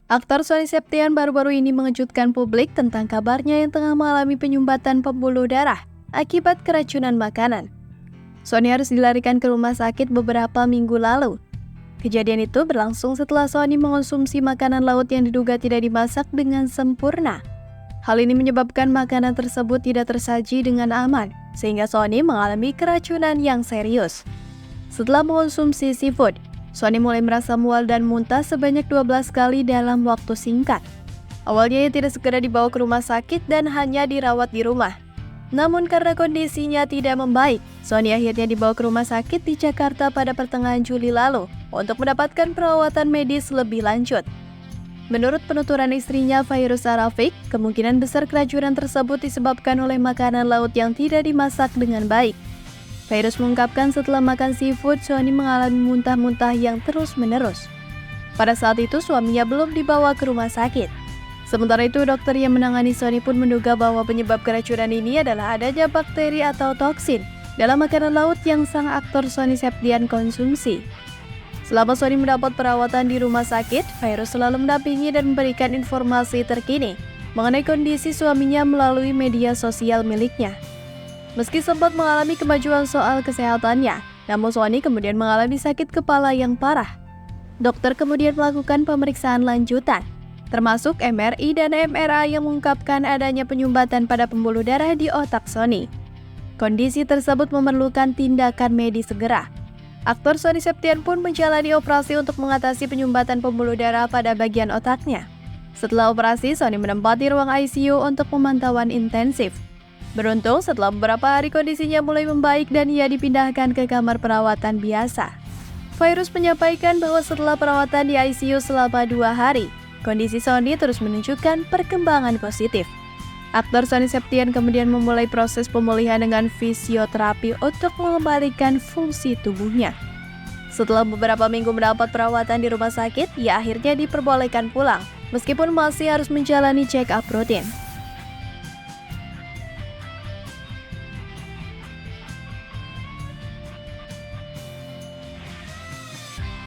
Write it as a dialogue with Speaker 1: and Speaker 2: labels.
Speaker 1: Aktor Sony Septian baru-baru ini mengejutkan publik tentang kabarnya yang tengah mengalami penyumbatan pembuluh darah akibat keracunan makanan. Sony harus dilarikan ke rumah sakit beberapa minggu lalu. Kejadian itu berlangsung setelah Sony mengonsumsi makanan laut yang diduga tidak dimasak dengan sempurna. Hal ini menyebabkan makanan tersebut tidak tersaji dengan aman, sehingga Sony mengalami keracunan yang serius. Setelah mengonsumsi seafood, Sony mulai merasa mual dan muntah sebanyak 12 kali dalam waktu singkat. Awalnya ia tidak segera dibawa ke rumah sakit dan hanya dirawat di rumah. Namun karena kondisinya tidak membaik, Sony akhirnya dibawa ke rumah sakit di Jakarta pada pertengahan Juli lalu untuk mendapatkan perawatan medis lebih lanjut. Menurut penuturan istrinya Fairuza Rafiq, kemungkinan besar keracunan tersebut disebabkan oleh makanan laut yang tidak dimasak dengan baik. Fairuz mengungkapkan setelah makan seafood, Sony mengalami muntah-muntah yang terus-menerus. Pada saat itu, suaminya belum dibawa ke rumah sakit. Sementara itu, dokter yang menangani Sony pun menduga bahwa penyebab keracunan ini adalah adanya bakteri atau toksin dalam makanan laut yang sang aktor Sony Septian konsumsi. Selama Sony mendapat perawatan di rumah sakit, Fairuz selalu mendampingi dan memberikan informasi terkini mengenai kondisi suaminya melalui media sosial miliknya. Meski sempat mengalami kemajuan soal kesehatannya, namun Sony kemudian mengalami sakit kepala yang parah. Dokter kemudian melakukan pemeriksaan lanjutan, termasuk MRI dan MRI yang mengungkapkan adanya penyumbatan pada pembuluh darah di otak Sony. Kondisi tersebut memerlukan tindakan medis segera. Aktor Sony Septian pun menjalani operasi untuk mengatasi penyumbatan pembuluh darah pada bagian otaknya. Setelah operasi, Sony menempati ruang ICU untuk pemantauan intensif. Beruntung setelah beberapa hari kondisinya mulai membaik dan ia dipindahkan ke kamar perawatan biasa. Fairuz menyampaikan bahwa setelah perawatan di ICU selama 2 hari, kondisi Sony terus menunjukkan perkembangan positif. Aktor Sony Septian kemudian memulai proses pemulihan dengan fisioterapi untuk mengembalikan fungsi tubuhnya. Setelah beberapa minggu mendapat perawatan di rumah sakit, ia akhirnya diperbolehkan pulang, meskipun masih harus menjalani check-up rutin.